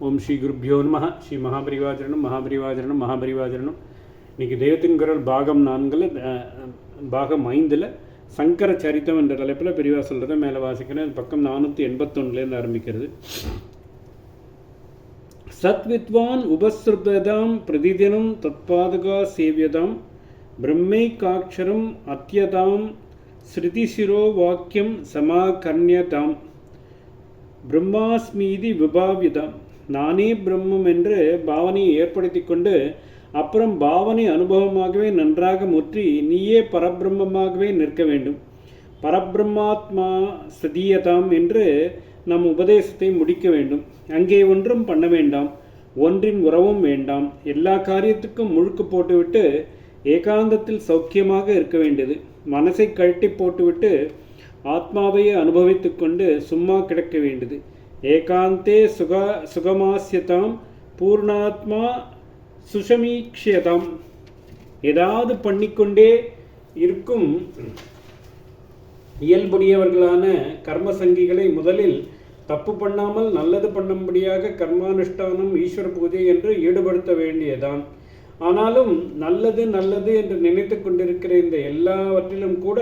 ஓம் ஸ்ரீ குருப்யோ நமஹ. ஸ்ரீ மகாபரிவாஜரணம் மகாபரிவாஜரணம் மகாபரிவாஜரணம். இன்றைக்கி தெய்வத்தின்குரல் பாகம் 4 பாகம் 5 சங்கர சரித்தம் என்ற தலைப்பில் பெரியவா சொல்கிறத மேலே வாசிக்கிறேன். பக்கம் 481 ஆரம்பிக்கிறது. சத்வித்வான் உபஸ்ருபதாம் பிரதிதினம் தத்பாதுகா சேவியதாம் பிரம்மைக்காட்சரம் அத்யதாம் ஸ்ருதிசிரோ வாக்கியம் சமாகர்ணியதாம் பிரம்மாஸ்மீதி விபாவிதாம். நானே பிரம்மம் என்று பாவனையை ஏற்படுத்தி கொண்டு அப்புறம் பாவனை அனுபவமாகவே நன்றாக முற்றி நீயே பரபிரம்மமாகவே நிற்க வேண்டும். பரபிரம்மாத்மா சதீயதாம் என்று நம் உபதேசத்தை முடிக்க வேண்டும். அங்கே ஒன்றும் பண்ண வேண்டாம், ஒன்றின் உறவும் வேண்டாம். எல்லா காரியத்துக்கும் முழுக்கு போட்டுவிட்டு ஏகாந்தத்தில் சௌக்கியமாக இருக்க வேண்டியது. மனசை கழட்டி போட்டுவிட்டு ஆத்மாவையே அனுபவித்து கொண்டு சும்மா கிடக்க வேண்டியது. ஏகாந்தே சுகமாசியதாம் பூர்ணாத்மா சுஷமீக்ஷியதாம். ஏதாவது பண்ணிக்கொண்டே இருக்கும் இயல்புடையவர்களான கர்மசங்கிகளை முதலில் தப்பு பண்ணாமல் நல்லது பண்ணும்படியாக கர்மானுஷ்டானம் ஈஸ்வர பூஜை என்று ஈடுபடுத்த வேண்டியதான். ஆனாலும் நல்லது நல்லது என்று நினைத்து கொண்டிருக்கிற இந்த எல்லாவற்றிலும் கூட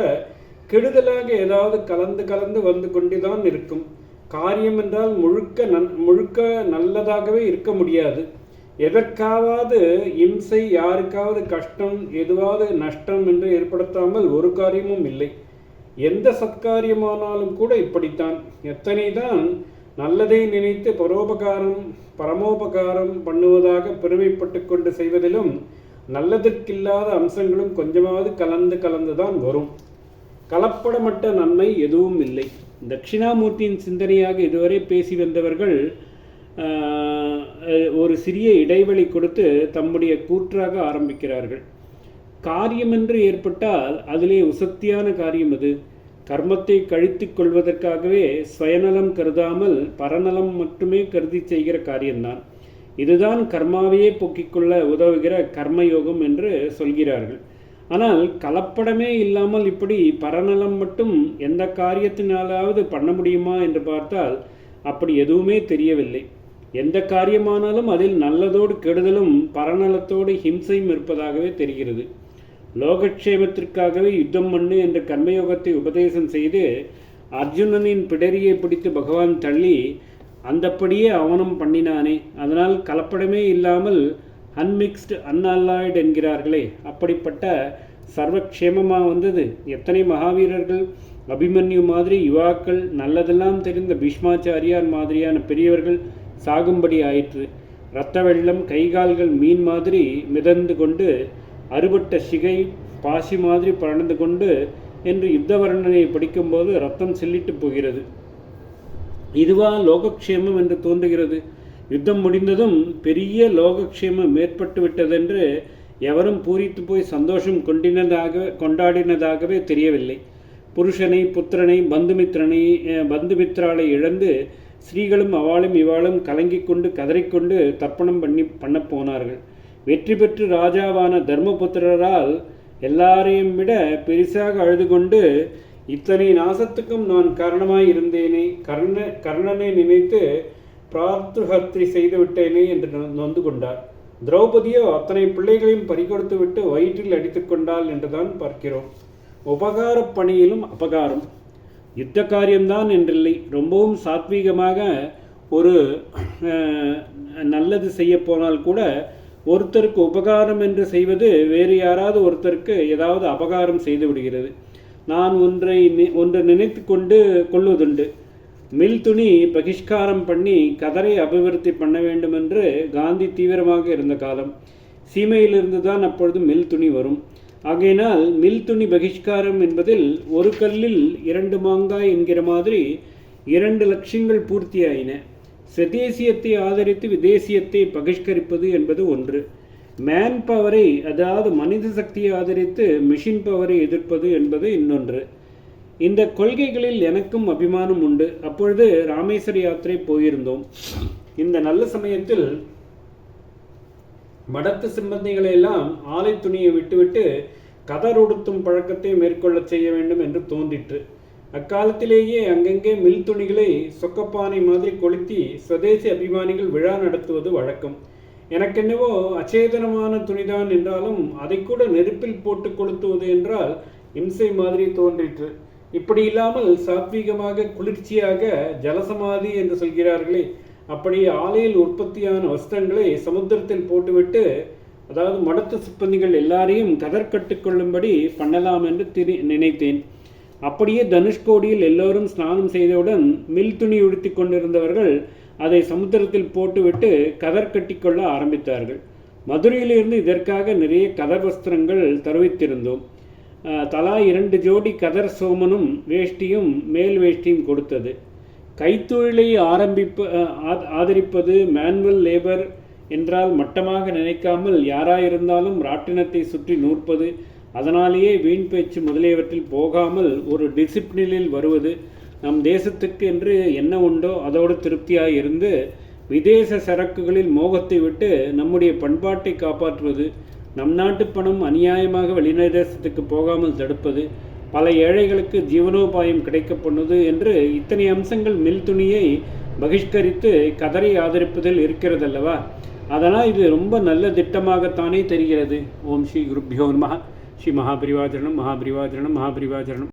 கெடுதலாக ஏதாவது கலந்து வந்து கொண்டுதான் இருக்கும். காரியம் என்றால் முழுக்க நல்லதாகவே இருக்க முடியாது. எதற்காவது இம்சை, யாருக்காவது கஷ்டம், எதுவாவது நஷ்டம் என்று ஏற்படுத்தாமல் ஒரு காரியமும் இல்லை. எந்த சத்காரியமானாலும் கூட இப்படித்தான். எத்தனை தான் நல்லதை நினைத்து பரமோபகாரம் பண்ணுவதாக பெருமைப்பட்டு கொண்டு செய்வதிலும் நல்லதற்கில்லாத அம்சங்களும் கொஞ்சமாவது கலந்துதான் வரும். கலப்படமற்ற நன்மை எதுவும் இல்லை. தட்சிணாமூர்த்தியின் சிந்தனையாக இதுவரை பேசி வந்தவர்கள் ஒரு சிறிய இடைவெளி கொடுத்து தம்முடைய கூற்றாக ஆரம்பிக்கிறார்கள். காரியமென்று ஏற்பட்டால் அதிலே உசத்தியான காரியம் அது. கர்மத்தை கழித்து கொள்வதற்காகவே சுயநலம் கருதாமல் பரநலம் மட்டுமே கருதி செய்கிற காரியம்தான். இதுதான் கர்மாவையே போக்கிக்கொள்ள உதவுகிற கர்மயோகம் என்று சொல்கிறார்கள். ஆனால் கலப்படமே இல்லாமல் இப்படி பரநலம் மட்டும் எந்த காரியத்தினாலாவது பண்ண முடியுமா என்று பார்த்தால் அப்படி எதுவுமே தெரியவில்லை. எந்த காரியமானாலும் அதில் நல்லதோடு கெடுதலும் பரநலத்தோடு ஹிம்சையும் இருப்பதாகவே தெரிகிறது. லோகக்ஷேமத்திற்காகவே யுத்தம் பண்ணு என்ற கர்மயோகத்தை உபதேசம் செய்து அர்ஜுனனின் பிடரியை பிடித்து பகவான் தள்ளி அந்தப்படியே அவனும் பண்ணினானே. அதனால் கலப்படமே இல்லாமல் அன்மிக்ஸ்டு அன்அல்லாய்டு என்கிறார்களே, அப்படிப்பட்ட சர்வக்ஷேமமாக வந்தது. எத்தனை மகாவீரர்கள், அபிமன்யு மாதிரி யுவாக்கள், நல்லதெல்லாம் தெரிந்த பீஷ்மாச்சாரியார் மாதிரியான பெரியவர்கள் சாகும்படி ஆயிற்று. இரத்த வெள்ளம், கைகால்கள் மீன் மாதிரி மிதந்து கொண்டு, அறுபட்ட சிகை பாசி மாதிரி பறந்து கொண்டு என்று யுத்த வர்ணனை படிக்கும்போது ரத்தம் சில்லிட்டு போகிறது. இதுவா லோகக்ஷேமம் என்று தோன்றுகிறது. யுத்தம் முடிந்ததும் பெரிய லோகக்ஷேமம் ஏற்பட்டு விட்டதென்று எவரும் பூரித்து போய் சந்தோஷம் கொண்டாடினதாகவே தெரியவில்லை. புருஷனை, புத்திரனை, பந்துமித்ராலை இழந்து ஸ்ரீகளும் அவாளும் இவாளும் கலங்கிக் கொண்டு கதறிக்கொண்டு தர்ப்பணம் பண்ண போனார்கள். வெற்றி பெற்று ராஜாவான தர்மபுத்திரரால் எல்லாரையும் விட பெரிசாக அழுது கொண்டு இத்தனை நாசத்துக்கும் நான் காரணமாய் இருந்தேனே, கர்ணனை நினைத்து பிரார்த்துஹத்ரி செய்து விட்டேனே என்று நொந்து கொண்டார். திரௌபதியோ அத்தனை பிள்ளைகளையும் பறிகொடுத்து விட்டு வயிற்றில் அடித்து கொண்டாள் என்றுதான் பார்க்கிறோம். உபகார பணியிலும் அபகாரம். யுத்த காரியம்தான் என்றில்லை, ரொம்பவும் சாத்வீகமாக ஒரு நல்லது செய்ய போனால் கூட ஒருத்தருக்கு உபகாரம் என்று செய்வது வேறு யாராவது ஒருத்தருக்கு ஏதாவது அபகாரம் செய்து விடுகிறது. நான் ஒன்று நினைத்து கொள்வதுண்டு. மில் துணி பகிஷ்காரம் பண்ணி கதரை அபிவிருத்தி பண்ண வேண்டும் என்று காந்தி தீவிரமாக இருந்த காலம். சீமையிலிருந்து தான் அப்பொழுது மில் துணி வரும். ஆகையினால் மில் துணி பகிஷ்காரம் என்பதில் ஒரு கல்லில் 2 மாங்காய் என்கிற மாதிரி 2 லட்சியங்கள் பூர்த்தியாயின. சுதேசியத்தை ஆதரித்து விதேசியத்தை பகிஷ்கரிப்பது என்பது ஒன்று. மேன் பவரை, அதாவது மனித சக்தியை ஆதரித்து மிஷின் பவரை எதிர்ப்பது என்பது இன்னொன்று. இந்த கொள்கைகளில் எனக்கும் அபிமானம் உண்டு. அப்பொழுது ராமேஸ்வர யாத்திரை போயிருந்தோம். இந்த நல்ல சமயத்தில் மடத்து சிம்பந்திகளை எல்லாம் ஆலை துணியை விட்டுவிட்டு கதர் உடுத்தும் பழக்கத்தை மேற்கொள்ள செய்ய வேண்டும் என்று தோன்றிற்று. அக்காலத்திலேயே அங்கங்கே மில் துணிகளை சொக்கப்பானை மாதிரி கொளுத்தி சுதேசி அபிமானிகள் விழா நடத்துவது வழக்கம். எனக்கென்னவோ அச்சேதனமான துணிதான் என்றாலும் அதை கூட நெருப்பில் போட்டு கொளுத்துவது என்றால் இம்சை மாதிரி தோன்றிற்று. இப்படி இல்லாமல் சாத்வீகமாக குளிர்ச்சியாக ஜலசமாதி என்று சொல்கிறார்களே, அப்படி ஆலையில் உற்பத்தியான வஸ்திரங்களை சமுத்திரத்தில் போட்டுவிட்டு, அதாவது மடத்து சிப்பந்திகள் எல்லாரையும் கதர் கட்டுக்கொள்ளும்படி பண்ணலாம் என்று நினைத்தேன். அப்படியே தனுஷ்கோடியில் எல்லோரும் ஸ்நானம் செய்தவுடன் மில் துணி உடுத்தி கொண்டிருந்தவர்கள் அதை சமுத்திரத்தில் போட்டுவிட்டு கதர் கட்டிக்கொள்ள ஆரம்பித்தார்கள். மதுரையிலிருந்து இதற்காக நிறைய கதர் வஸ்திரங்கள் தருவித்திருந்தோம். தலா 2 ஜோடி கதர் சோமனும் வேஷ்டியும் மேல் வேஷ்டியும் கொடுத்தது. கைத்தொழிலை ஆதரிப்பது மேனுவல் லேபர் என்றால் மட்டமாக நினைக்காமல் யாராயிருந்தாலும் ராட்டினத்தை சுற்றி நூற்பது, அதனாலேயே வீண் பேச்சு முதலியவற்றில் போகாமல் ஒரு டிசிப்ளினில் வருவது, நம் தேசத்துக்கு என்று என்ன உண்டோ அதோடு திருப்தியாக இருந்து விதேச சரக்குகளில் மோகத்தை விட்டு நம்முடைய பண்பாட்டை காப்பாற்றுவது, நம் நாட்டு பணம் அநியாயமாக வெளிநேதேசத்துக்கு போகாமல் தடுப்பது, பல ஏழைகளுக்கு ஜீவனோபாயம் கிடைக்க பண்ணுவது என்று இத்தனை அம்சங்கள் மில் துணியை பகிஷ்கரித்து கதரை ஆதரிப்பதில் இருக்கிறதல்லவா? அதனால் இது ரொம்ப நல்ல திட்டமாகத்தானே தெரிகிறது. ஓம் ஸ்ரீ குருப்யோ நமஹ. ஸ்ரீ மகாபரிவாஜரணம் மகாபரிவாஜரணம் மகாபரிவாஜரணம்.